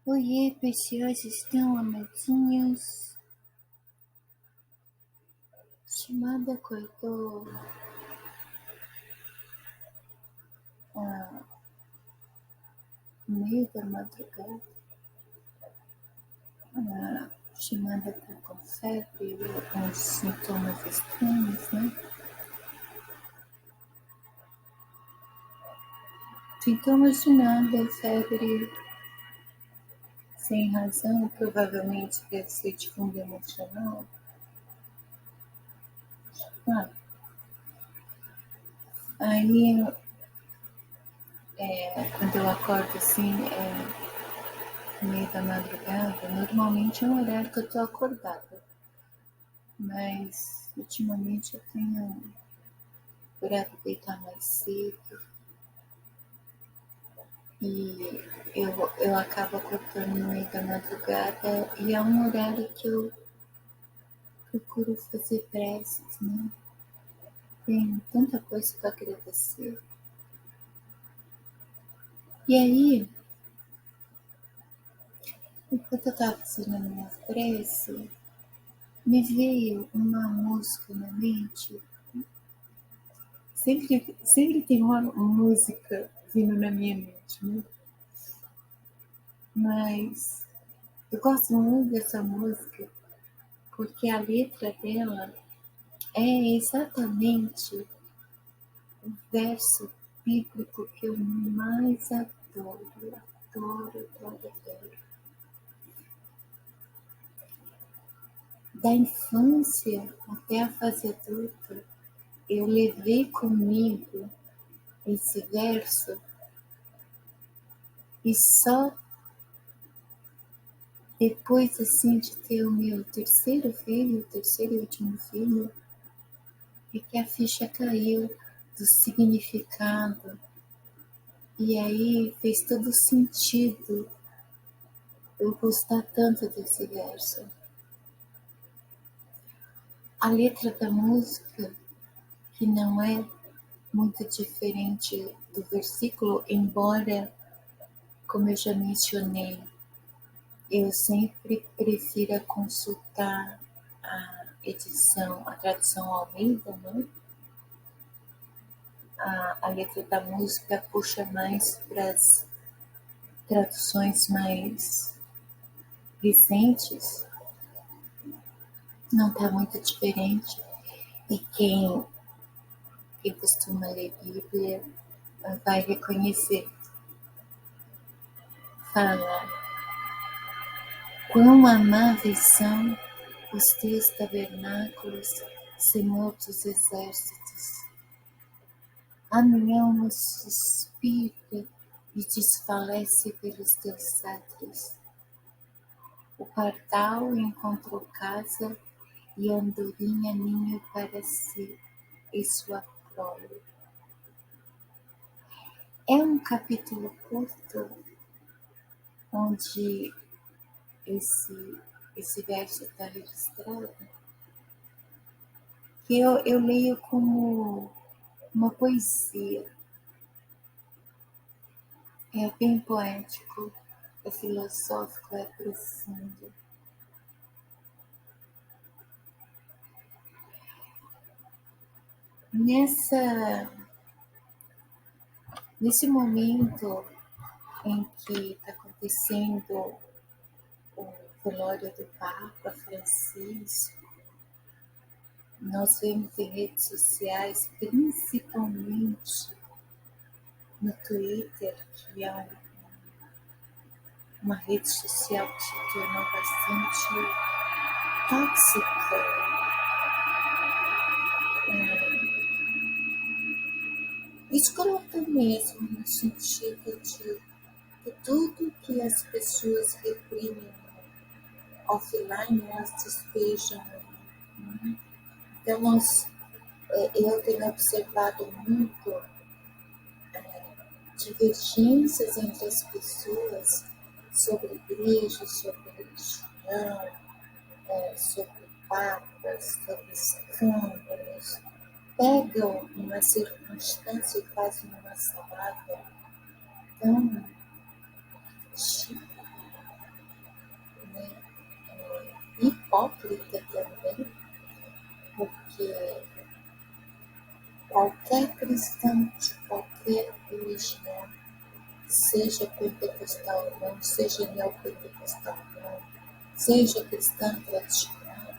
Oiê, pessoas, estão amadinhos? Chamada cortou no meio da madrugada. A chamada tá com febre, com sintomas estranhos, né? Sintomas de nada, febre sem razão, provavelmente deve ser de fundo emocional. Aí, quando eu acordo assim, no meio da madrugada, normalmente é um horário que eu tô acordada. Mas, ultimamente eu tenho procurado deitar mais cedo e eu acabo acordando no meio da madrugada e é um horário que eu procuro fazer preces, né? Tem tanta coisa para agradecer. E aí, enquanto eu estava fazendo a minha prece, me veio uma música na mente. Sempre tem uma música vindo na minha mente, né? Mas eu gosto muito dessa música porque a letra dela é exatamente o verso bíblico que eu mais adoro, adoro, adoro, adoro. Da infância até a fase adulta, eu levei comigo esse verso e só depois assim de ter o meu terceiro e último filho, é que a ficha caiu do significado. E aí fez todo sentido eu gostar tanto desse verso. A letra da música, que não é muito diferente do versículo, embora, como eu já mencionei, eu sempre prefiro consultar a tradução Almeida, né? A letra da música puxa mais para as traduções mais recentes, não está muito diferente. E quem costuma ler Bíblia vai reconhecer. Fala: quão amáveis são os teus tabernáculos, Senhor dos exércitos. A minha alma suspira e desfalece pelos teus cetros. O pardal encontrou casa e a andorinha ninho para si e sua prole. É um capítulo curto onde esse verso está registrado, que eu leio como uma poesia. É bem poético, é filosófico, é profundo. Nesse momento em que está acontecendo o velório do Papa Francisco, nós vemos em redes sociais, principalmente no Twitter, que é uma rede social que se tornou bastante tóxica, escrota mesmo, no sentido de tudo que as pessoas reprimem offline, elas despejam. Né? Então, eu tenho observado muito divergências entre as pessoas sobre igreja, sobre religião, sobre papas, sobre escândalos. Pegam uma circunstância e fazem uma salada tão chique, hipócrita também, porque qualquer cristão de qualquer religião, seja pentecostal ou não, seja neopentecostal ou não, seja cristã tradicional,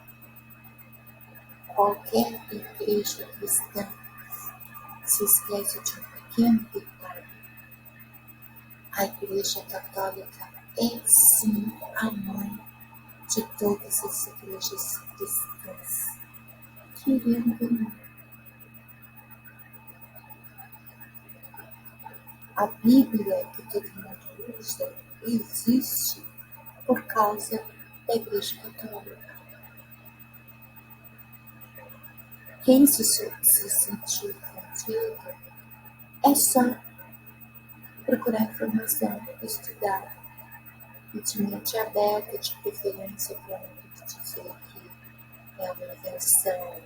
qualquer igreja cristã se esquece de um pequeno detalhe. A Igreja Católica é sim a mãe de todas as igrejas cristãs. Querendo ou não. A Bíblia que todo mundo usa existe por causa da Igreja Católica. Quem se sentiu ofendido é só procurar informação, estudar, e de mente aberta, de preferência, para não dizer que é uma invenção,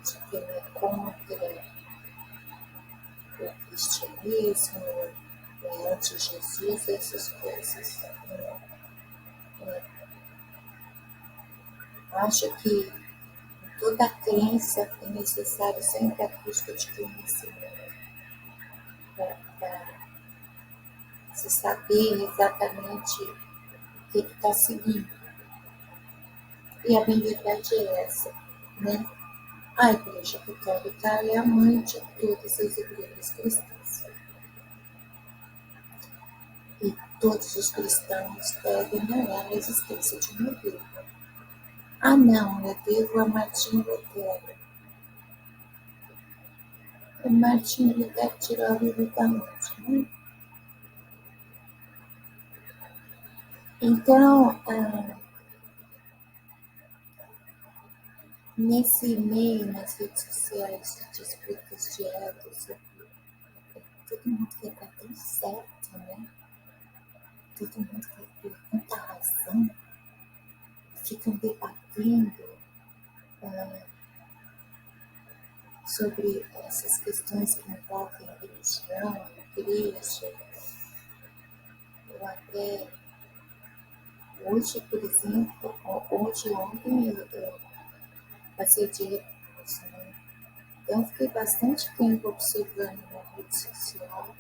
de que é contra o cristianismo, é anti-Jesus, essas coisas. Acho que em toda crença é necessário sempre a busca de conhecimento para se saber exatamente o que está seguindo. E a bem verdade é essa, né? A Igreja Católica é a mãe de todas as igrejas cristãs. E todos os cristãos devem negar a existência de uma Deus. Ah, não, eu devo a Martinho Lutero. O Martinho Lutero tirou a Bíblia da onde, né? Então, nesse meio, nas redes sociais, de disputas de ego, todo mundo quer dar tão certo, né? Todo mundo quer ter tanta razão, ficam debatendo sobre essas questões que envolvem religião, igreja, ou até hoje, por exemplo, ontem eu passei de recurso, né? Então, fiquei bastante tempo observando na rede social,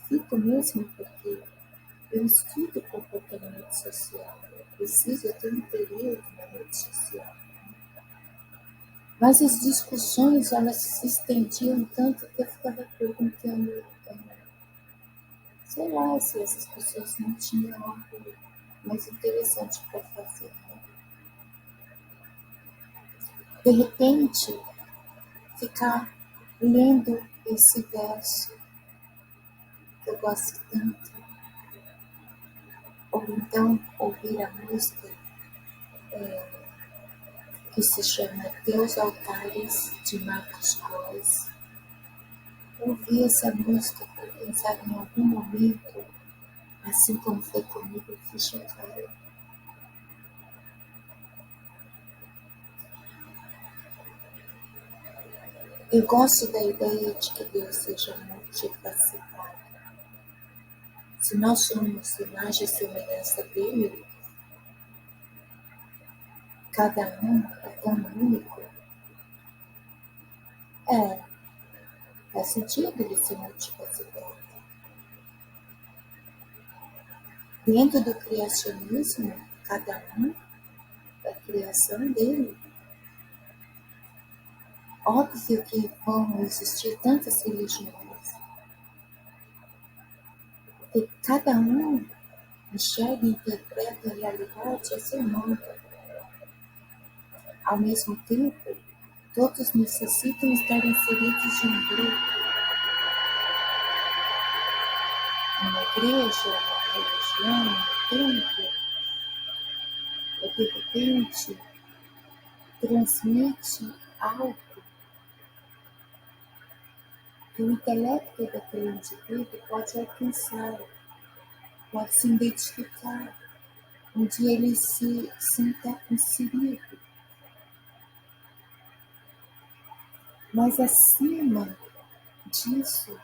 fico mesmo porque eu estudo comportamento social, eu preciso ter um período na rede social. Mas as discussões, elas se estendiam tanto que eu ficava perguntando, sei lá, se essas pessoas não tinham algo mais interessante para fazer, né? De repente, ficar lendo esse verso que eu gosto tanto, ou então ouvir a música que se chama Teus Altares, de Marcos Góes. Ouvir essa música para pensar em algum momento, assim como foi comigo, eu ficha caiu. Eu gosto da ideia de que Deus seja multifacetado. Se nós somos imagem e semelhança dele, cada um é tão único, faz sentido ele ser multifacetado. Dentro do criacionismo, cada um é a criação dele. Óbvio que vão existir tantas religiões, porque cada um enxerga e interpreta a realidade a seu modo. Ao mesmo tempo, todos necessitam estar inseridos em um grupo, uma igreja, uma religião, um templo, e de repente transmite algo que o intelecto daquele indivíduo pode alcançar, pode se identificar, onde ele se sinta inserido. Mas acima disso,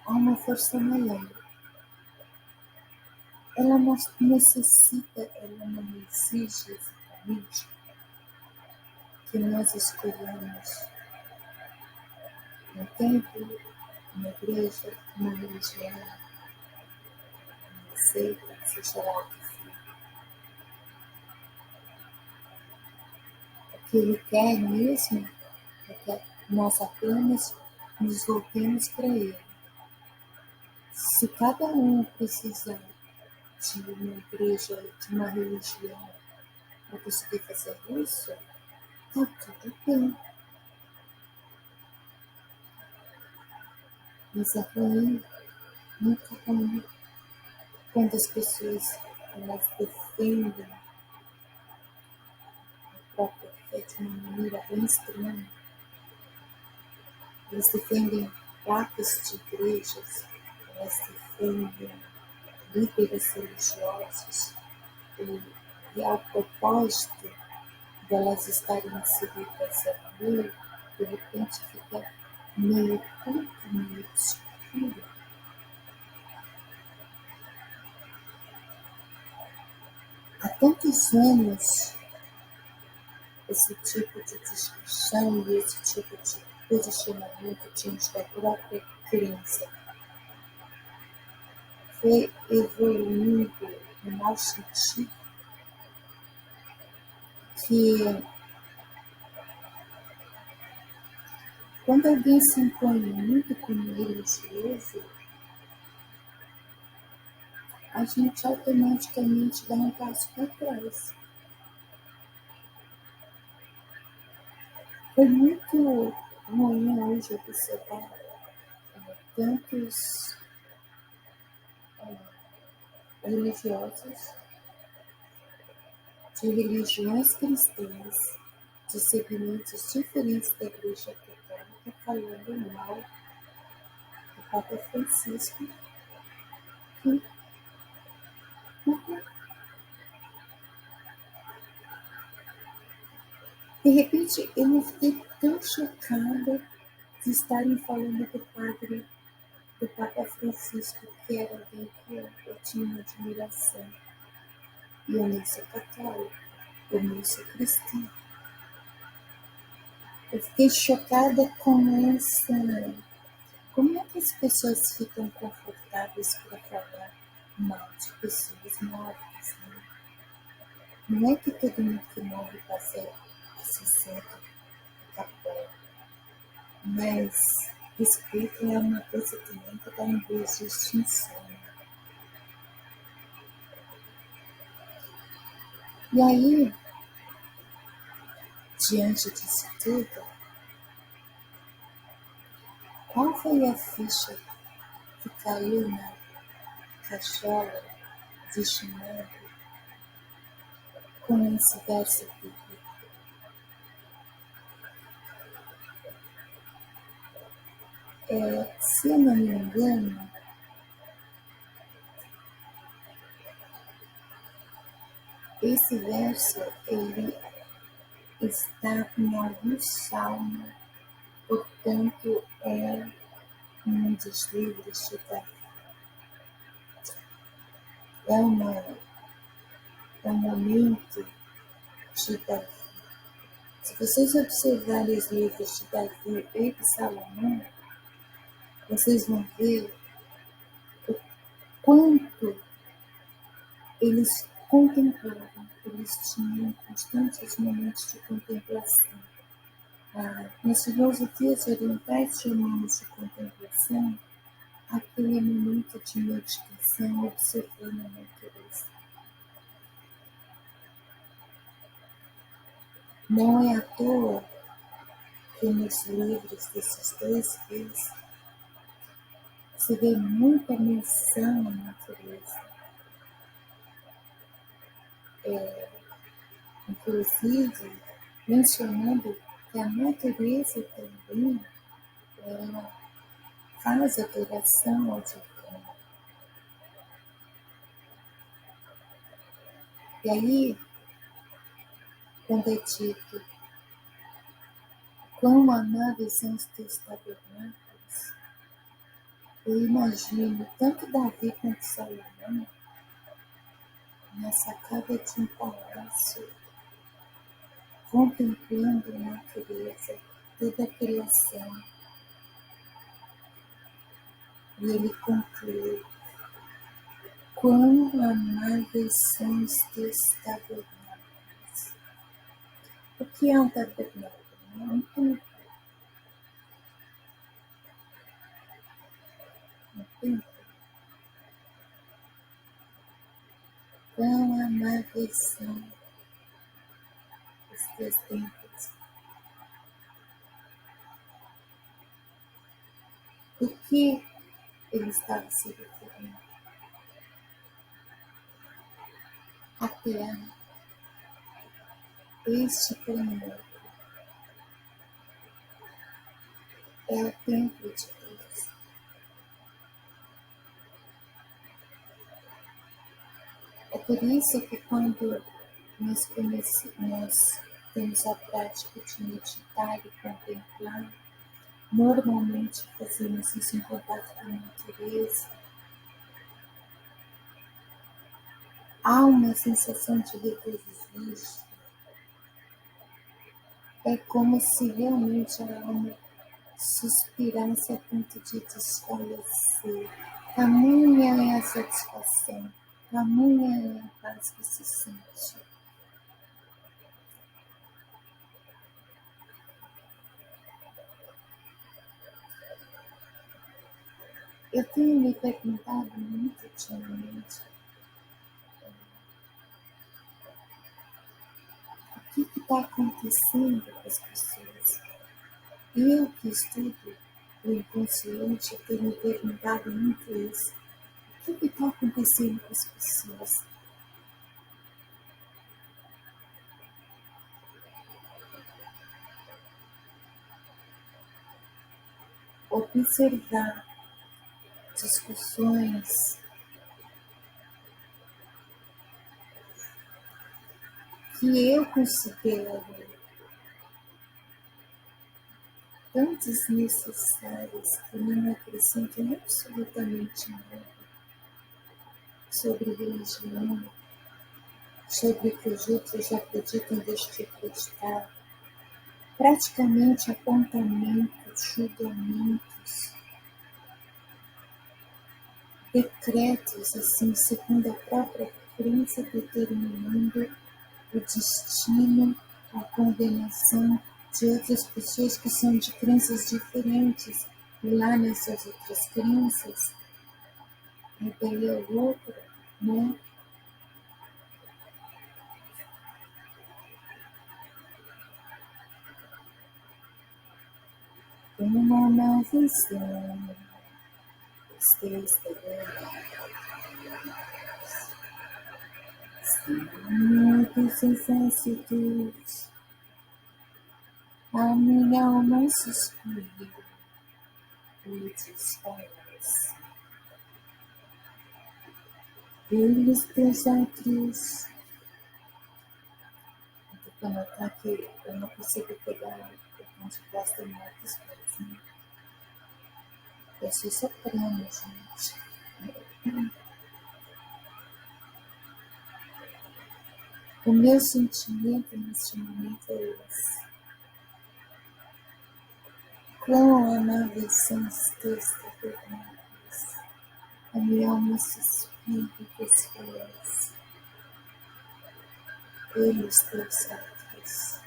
há uma força maior. ela não necessita, ela não exige exatamente que nós escolhamos um templo, uma igreja, uma religião, uma seita, seja lá o que for. O que ele quer mesmo é que nós apenas nos voltemos para ele. Se cada um precisar de uma igreja, de uma religião, para conseguir fazer isso, está tudo bem. Mas é ruim, muito ruim, quando as pessoas elas defendem a própria fé de uma maneira bem extrema. Elas defendem placas de igrejas, elas defendem líderes religiosos, e ao propósito delas estarem inseridas ali, de repente fica meio tudo meio escuro. Há tantos anos esse tipo de discussão e esse tipo de posicionamento diante da própria crença foi evoluindo no mau sentido que quando alguém se impõe muito como religioso, a gente automaticamente dá um passo para trás. Foi muito ruim hoje observar tantos religiosos de religiões cristãs, de segmentos diferentes da Igreja Católica, falando mal do Papa Francisco. De repente, eu não fiquei tão chocada de estarem falando do Papa Francisco, que era alguém que eu tinha uma admiração. E eu nem sou católica, eu nem sou cristã. Eu fiquei chocada com essa. Como é que as pessoas ficam confortáveis para falar mal de pessoas mortas? Né? Não é que todo mundo que morre passa a se sente católico, mas respeito é uma coisa também que está em vias de extinção. E aí, diante disso tudo, qual foi a ficha que caiu na cachola de chinelo com esse verso bíblico? Se eu não me engano, esse verso ele está em algum salmo, portanto é um dos livros de Davi. É um momento de Davi. Se vocês observarem os livros de Davi e de Salomão, vocês vão ver o quanto eles contemplavam, eles tinham constantes momentos de contemplação. Nas filosofias orientais chamamos de contemplação aquele momento de meditação observando a natureza. Não é à toa que nos livros desses dois reis se vê muita menção à natureza. Inclusive, mencionando que a natureza também ela faz adoração ao divino. E aí, quando é dito quão amáveis são os teus tabernáculos, eu imagino tanto Davi quanto Salomão na sacada de um palácio, contemplando a natureza, toda a criação. E ele conclui: quão amáveis são os teus tabernáculos. O que é um tabernáculo? É um templo. Um templo. Quão amáveis são os teus templos. O que ele estava se referindo? A terra. Este planeta é o templo de Deus. É por isso que quando nós temos a prática de meditar e contemplar, normalmente fazemos isso em contato com a natureza, há uma sensação de regozijo. É como se realmente a alma suspirasse a ponto de desfalecer. Tamanha é a satisfação, tamanha é a paz que se sente. Eu tenho me perguntado muito ultimamente o que está acontecendo com as pessoas. Eu que estudo o inconsciente tenho me perguntado muito isso. O que está acontecendo com as pessoas? Observar discussões que eu considero tão desnecessárias que não acrescentam absolutamente nada sobre religião, sobre o que os outros acreditam, deixam de acreditar, praticamente apontamentos, julgamentos, decretos, assim, segundo a própria crença, determinando o destino, a condenação de outras pessoas que são de crenças diferentes, e lá nessas outras crenças, a ideia é outra, né? Uma nova visão, os teus muitos exércitos, a minha alma suspira e desfaz. Pelos teus atos, vou notar que eu não consigo pegar o tom de voz da Marcos Pérez, né? Eu sou soprano, gente. O meu sentimento neste momento é esse. Quão amáveis são os teus tabernáculos. A minha alma suspira e desfalece pelos teus atos.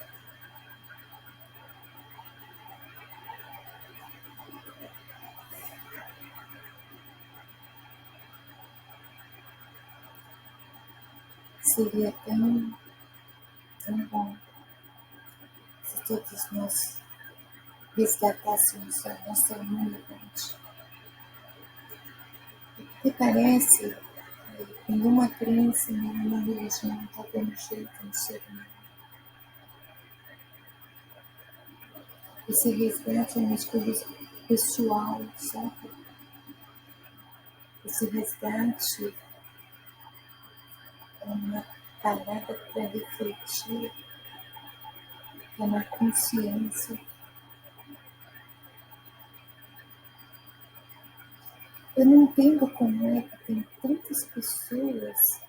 Seria tão bom se todos nós resgatássemos a nossa humanidade. Porque parece que nenhuma crença, nenhuma religião está dando jeito no ser humano. Esse resgate é uma escolha pessoal, sabe? Esse resgate é uma parada para refletir, é uma consciência. Eu não entendo como é que tem tantas pessoas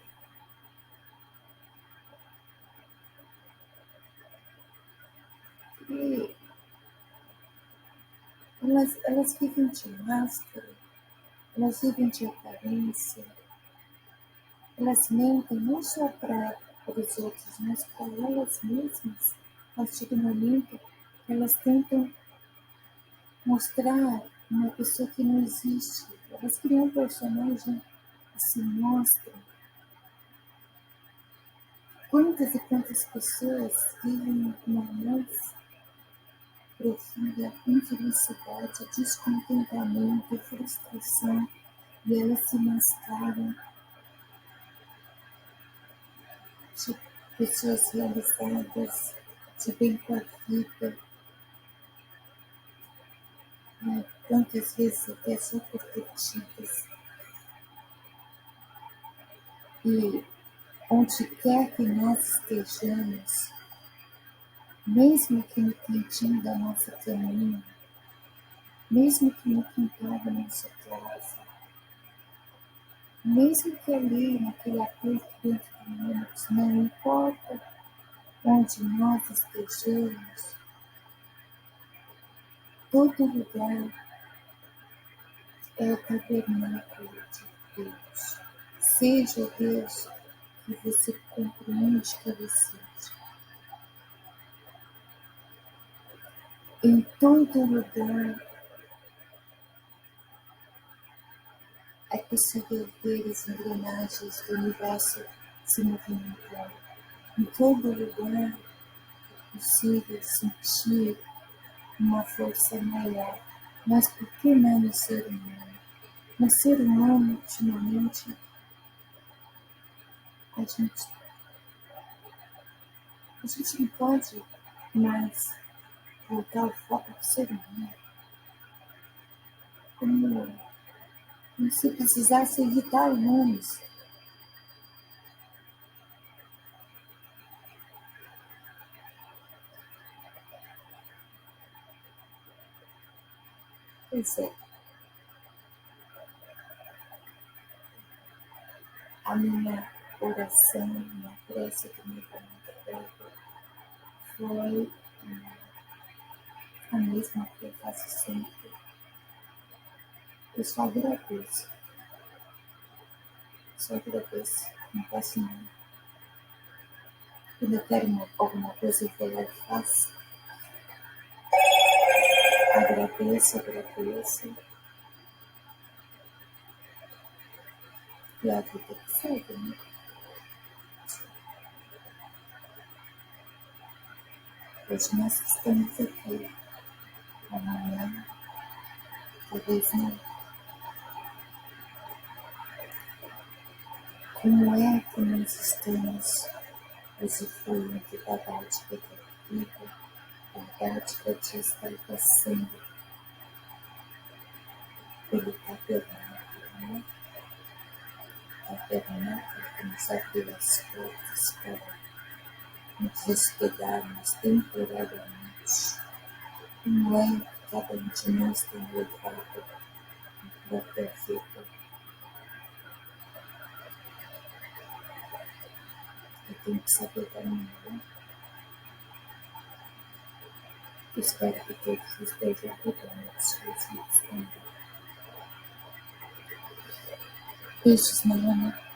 Elas vivem de máscara, elas vivem de aparência, elas mentem não só para os outros, mas para elas mesmas, a partir do momento que elas tentam mostrar uma pessoa que não existe. Elas criam um personagem que se mostra. Quantas e quantas pessoas vivem uma mais profunda infelicidade, descontentamento, frustração, e elas se mascaram de pessoas realizadas, de bem com a vida, né? Quantas vezes até só por curtidas. E onde quer que nós estejamos, mesmo que no cantinho da nossa caminha, mesmo que no quintal da nossa casa, mesmo que ali naquele aperto dentro do ônibus, não importa onde nós estejamos, todo lugar é o tabernáculo de Deus. Seja Deus que você compreende que Ele seja. Em todo lugar é possível ver as engrenagens do universo se movimentando. Em todo lugar é possível sentir uma força maior. Mas por que não no ser humano? No ser humano, ultimamente, a gente não pode mais voltar o foco do ser humano. Como se precisasse evitar humanos. Pois é, a minha oração, minha prece do meu momento foi a mesma que eu faço sempre. Eu só agradeço, não posso não. Quando eu quero alguma coisa, eu vou lá e faço. Agradeço, e a vida que segue, né? Hoje nós estamos aqui, amanhã, talvez não. Como é que nós estamos usufruindo da dádiva da vida, da dádiva de estar passando pelo tabernáculo, né? Tabernáculo que nos abriu as portas para nos hospedarmos temporariamente. Como é que cada um de nós tem levado a própria vida? Eu tenho que saber da minha. Espero que todos estejam cuidando de suas vidas também. Beijos, mamãe.